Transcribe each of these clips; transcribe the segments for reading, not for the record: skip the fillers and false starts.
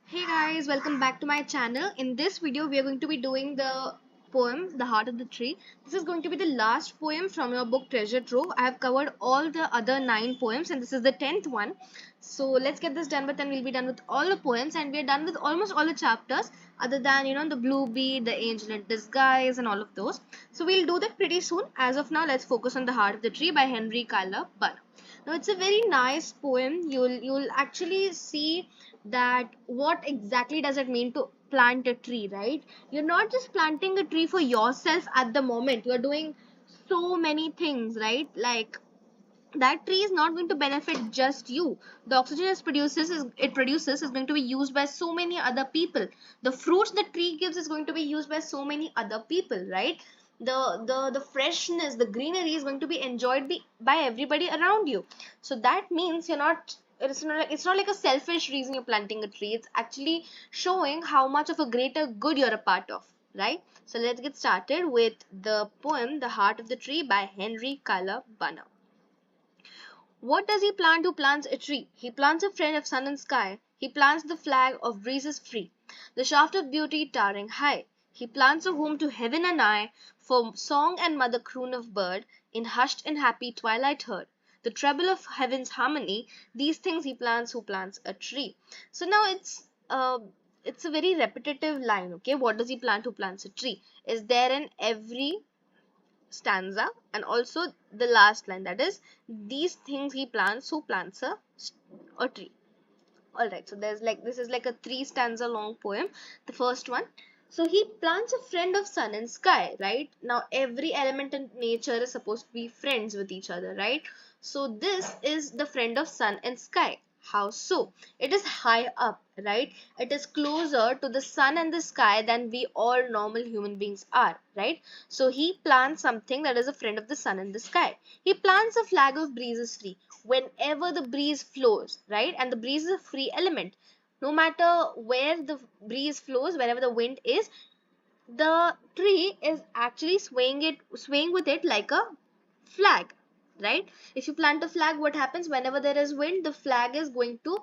Hey guys, welcome back to my channel. In this video, we are going to be doing the poem, The Heart of the Tree. This is going to be the last poem from your book Treasure Trove. I have covered all the other 9 poems and this is the 10th one. So let's get this done with and we'll be done with all the poems and we are done with almost all the chapters other than, the Blue Bee, the Angel in Disguise and all of those. So we'll do that pretty soon. As of now, let's focus on The Heart of the Tree by Henry Kyler Bunner. Now it's a very nice poem. You'll actually see that what exactly does it mean to plant a tree, right? You're not just planting a tree for yourself at the moment. You're doing so many things, right? Like that tree is not going to benefit just you. The oxygen it produces is going to be used by so many other people. The fruits the tree gives is going to be used by so many other people, right? The freshness, the greenery is going to be enjoyed by everybody around you. So that means it's not like a selfish reason you're planting a tree. It's actually showing how much of a greater good you're a part of, right? So let's get started with the poem The Heart of the Tree by Henry Kyler Bunner. What does he plant who plants a tree? He plants a friend of sun and sky. He plants the flag of breezes free, the shaft of beauty towering high. He plants a home to heaven and I, for song and mother croon of bird, in hushed and happy twilight heard. The treble of heaven's harmony, these things he plants who plants a tree. So now it's a very repetitive line, okay? What does he plant who plants a tree? Is there in every stanza and also the last line, that is these things he plants who plants a tree. All right, so this is like a 3 stanza long poem. The first one, so he plants a friend of sun and sky, right? Now every element in nature is supposed to be friends with each other, right? So this is the friend of sun and sky. How so? It is high up, right? It is closer to the sun and the sky than we all normal human beings are, right? So he plants something that is a friend of the sun and the sky. He plants a flag of breezes free. Whenever the breeze flows, right? And the breeze is a free element. No matter where the breeze flows, wherever the wind is, the tree is actually swaying with it like a flag, right? If you plant a flag, what happens? Whenever there is wind, the flag is going to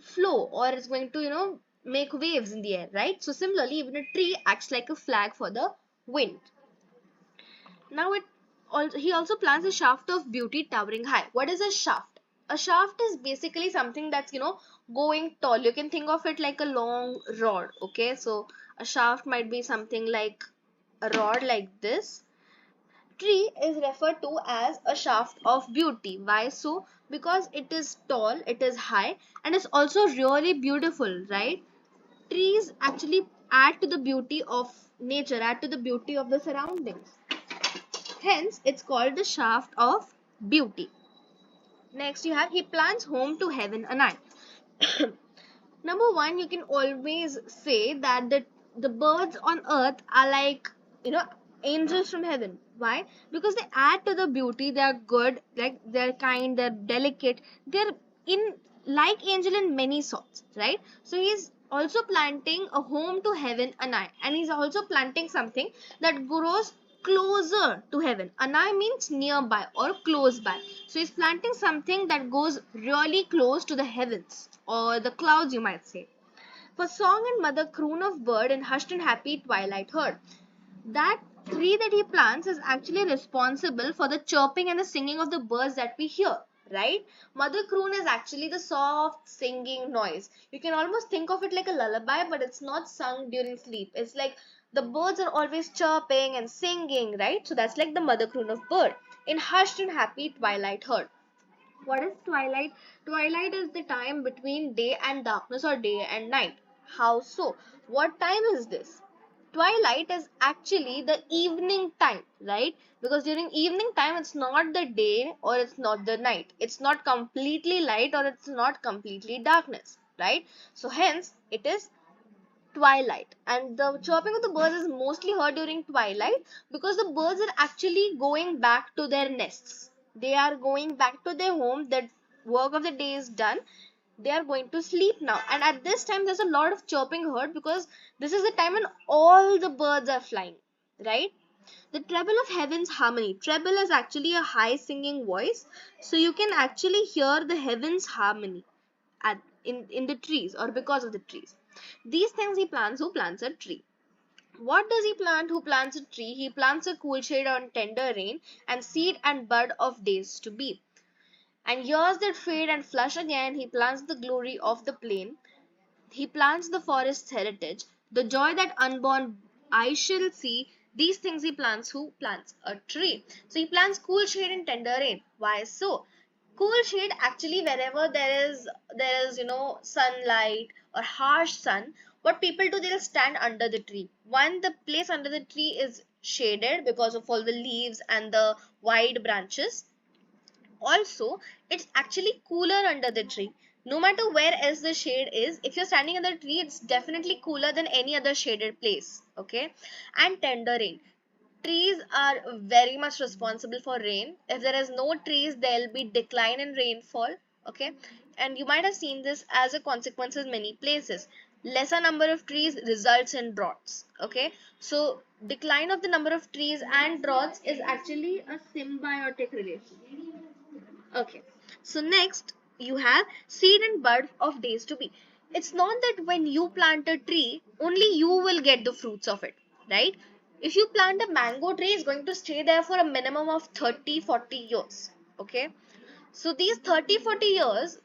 flow or it's going to make waves in the air, right? So similarly, even a tree acts like a flag for the wind. Now he also plants a shaft of beauty towering high. What is a shaft? A shaft is basically something that's going tall. You can think of it like a long rod, okay? So a shaft might be something like a rod like this. Tree is referred to as a shaft of beauty. Why so? Because it is tall, it is high, and it's also really beautiful, right? Trees actually add to the beauty of nature, add to the beauty of the surroundings. Hence, it's called the shaft of beauty. Next, you have he plants home to heaven and I. Number one, you can always say that the birds on earth are like, angels from heaven. Why? Because they add to the beauty. They are good, like they're kind, they're delicate. They're in like angel in many sorts, right? So he's also planting a home to heaven, Anai, and he's also planting something that grows closer to heaven. Anai means nearby or close by. So he's planting something that goes really close to the heavens or the clouds, you might say. For song and mother croon of bird in hushed and happy twilight heard. That tree that he plants is actually responsible for the chirping and the singing of the birds that we hear, right? Mother croon is actually the soft singing noise. You can almost think of it like a lullaby, but it's not sung during sleep. It's like the birds are always chirping and singing, right? So that's like the mother croon of bird in hushed and happy twilight heard. What is twilight? Twilight is the time between day and darkness or day and night. How so? What time is this? Twilight is actually the evening time, right? Because during evening time, it's not the day or it's not the night. It's not completely light or it's not completely darkness, right? So hence, it is twilight, and the chirping of the birds is mostly heard during twilight because the birds are actually going back to their nests. They are going back to their home. The work of the day is done. They are going to sleep now, and at this time there's a lot of chirping heard because this is the time when all the birds are flying, right? The treble of heaven's harmony. Treble is actually a high singing voice, so you can actually hear the heaven's harmony. in the trees or because of the trees. These things he plants who plants a tree. What does he plant who plants a tree? He plants a cool shade on tender rain and seed and bud of days to be. And years that fade and flush again, he plants the glory of the plain. He plants the forest's heritage, the joy that unborn eye shall see. These things he plants who plants a tree. So he plants cool shade and tender rain. Why so? Cool shade actually wherever there is sunlight or harsh sun, what people do, they'll stand under the tree. One, the place under the tree is shaded because of all the leaves and the wide branches. Also, it's actually cooler under the tree. No matter where else the shade is, if you're standing under the tree, it's definitely cooler than any other shaded place. Okay. And tender rain. Trees are very much responsible for rain. If there is no trees, there will be decline in rainfall. Okay. And you might have seen this as a consequence in many places. Lesser number of trees results in droughts. Okay. So decline of the number of trees and droughts is actually a symbiotic relation. Okay, so next you have seed and bud of days to be. It's not that when you plant a tree, only you will get the fruits of it, right? If you plant a mango tree, it's going to stay there for a minimum of 30-40 years. Okay, so these 30-40 years,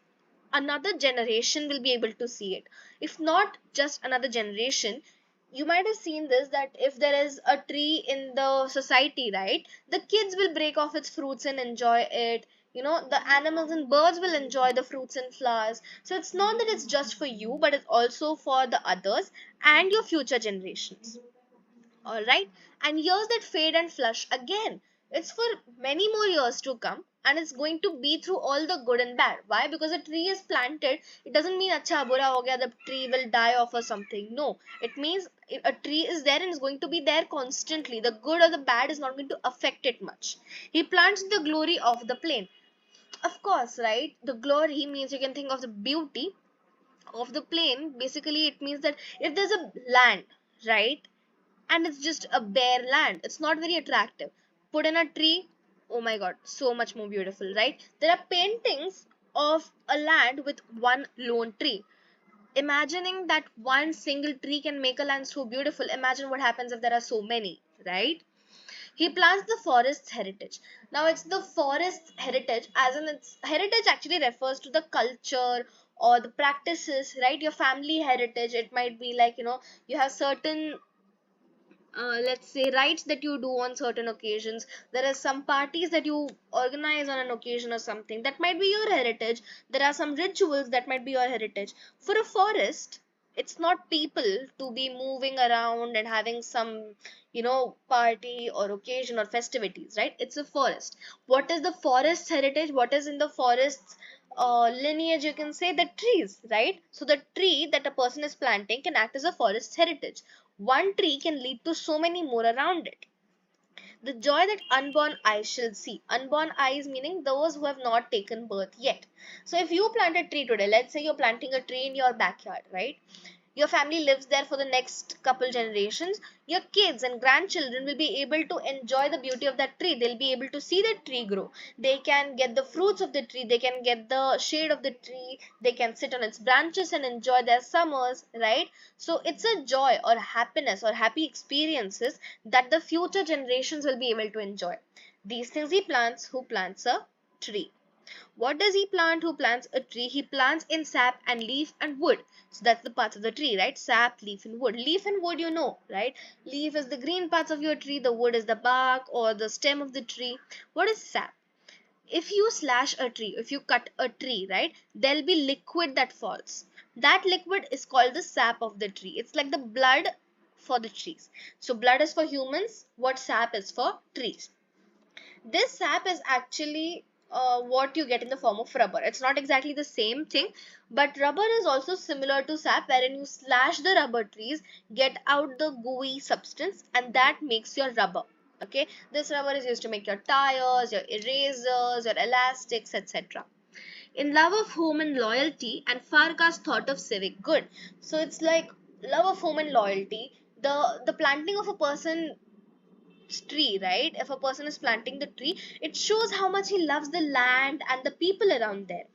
another generation will be able to see it. If not just another generation, you might have seen this, that if there is a tree in the society, right, the kids will break off its fruits and enjoy it. The animals and birds will enjoy the fruits and flowers. So it's not that it's just for you, but it's also for the others and your future generations. All right. And years that fade and flush again, it's for many more years to come, and it's going to be through all the good and bad. Why? Because a tree is planted, it doesn't mean acha bura ho gaya, the tree will die off or something. No, it means a tree is there and is going to be there constantly. The good or the bad is not going to affect it much. He plants the glory of the plain. Of course, right? The glory means, you can think of the beauty of the plain. Basically it means that if there's a land, right, and it's just a bare land, it's not very attractive. Put in a tree, oh my god, so much more beautiful, right? There are paintings of a land with one lone tree. Imagining that one single tree can make a land so beautiful, imagine what happens if there are so many, right? He plants the forest's heritage. Now it's the forest's heritage, as in its heritage actually refers to the culture or the practices, right? Your family heritage. It might be like, you have certain let's say rites that you do on certain occasions. There are some parties that you organize on an occasion or something, that might be your heritage. There are some rituals that might be your heritage. For a forest, it's not people to be moving around and having some party or occasion or festivities, right? It's a forest. What is the forest heritage? What is in the forest's lineage? You can say the trees, right? So the tree that a person is planting can act as a forest heritage. One tree can lead to so many more around it. The joy that unborn eyes shall see. Unborn eyes meaning those who have not taken birth yet. So if you plant a tree today, let's say you're planting a tree in your backyard, right? Your family lives there for the next couple generations. Your kids and grandchildren will be able to enjoy the beauty of that tree. They'll be able to see that tree grow. They can get the fruits of the tree. They can get the shade of the tree. They can sit on its branches and enjoy their summers, right? So it's a joy or happiness or happy experiences that the future generations will be able to enjoy. These things he plants who plants a tree. What does he plant who plants a tree? He plants in sap and leaf and wood. So that's the parts of the tree, right? Sap, leaf and wood. Leaf and wood, right? Leaf is the green parts of your tree. The wood is the bark or the stem of the tree. What is sap? If you slash a tree, if you cut a tree, right, there'll be liquid that falls. That liquid is called the sap of the tree. It's like the blood for the trees. So blood is for humans. What sap is for trees. This sap is actually what you get in the form of rubber. It's not exactly the same thing, but rubber is also similar to sap, wherein you slash the rubber trees, get out the gooey substance, and that makes your rubber. Okay, this rubber is used to make your tires, your erasers, your elastics, etc. In love of home and loyalty, and Farkas thought of civic good. So it's like love of home and loyalty. The planting of a person tree, right? If a person is planting the tree, it shows how much he loves the land and the people around there.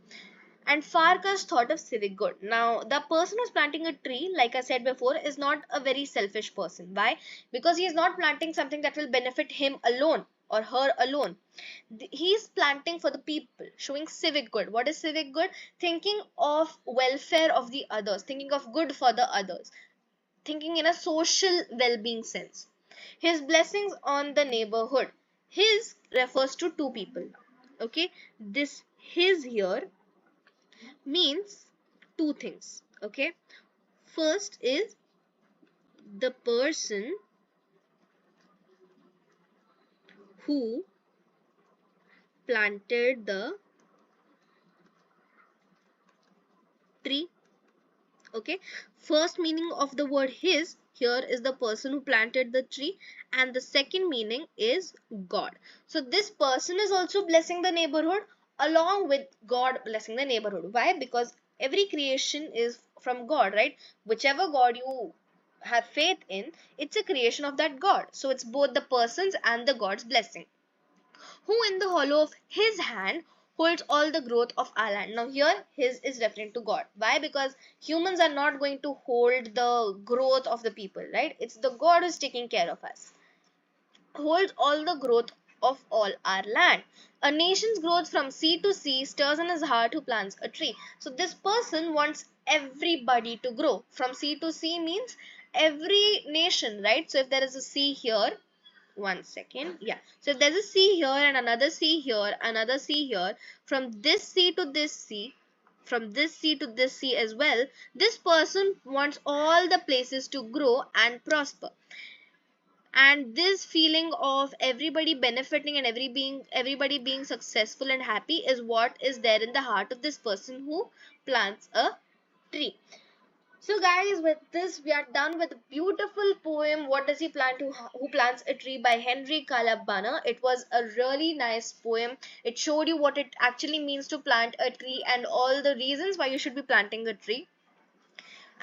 And Farkas thought of civic good. Now, the person who's planting a tree, like I said before, is not a very selfish person. Why? Because he is not planting something that will benefit him alone or her alone. He is planting for the people, showing civic good. What is civic good? Thinking of welfare of the others, thinking of good for the others, thinking in a social well-being sense. His blessings on the neighborhood. His refers to two people. Okay, this his here means two things. Okay, first is the person who planted the tree. Okay, first meaning of the word his here is the person who planted the tree, and the second meaning is God. So this person is also blessing the neighborhood along with God blessing the neighborhood. Why? Because every creation is from God, right? Whichever God you have faith in, it's a creation of that God. So it's both the person's and the God's blessing. Who in the hollow of his hand holds all the growth of our land. Now here his is referring to God. Why? Because humans are not going to hold the growth of the people, right? It's the God who's taking care of us. Holds all the growth of all our land. A nation's growth from sea to sea stirs in his heart who plants a tree. So this person wants everybody to grow. From sea to sea means every nation, right? So if there is a sea here, one second, yeah, so if there's a sea here and another sea here, another sea here, from this sea to this sea, from this sea to this sea as well, this person wants all the places to grow and prosper. And this feeling of everybody benefiting and everybody being successful and happy is what is there in the heart of this person who plants a tree. So guys, with this we are done with the beautiful poem What Does He Plan to Who Plants a Tree by Henry Calabana. It was a really nice poem. It showed you what it actually means to plant a tree and all the reasons why you should be planting a tree.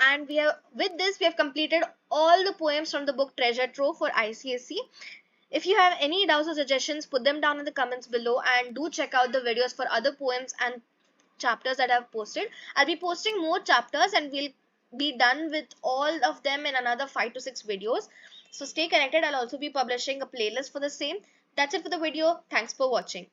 And we have, with this we have completed all the poems from the book Treasure Trove for ICSE. If you have any doubts or suggestions, put them down in the comments below, and do check out the videos for other poems and chapters that I've posted. I'll be posting more chapters and we'll be done with all of them in another 5 to 6 videos. So stay connected. I'll also be publishing a playlist for the same. That's it for the video. Thanks for watching.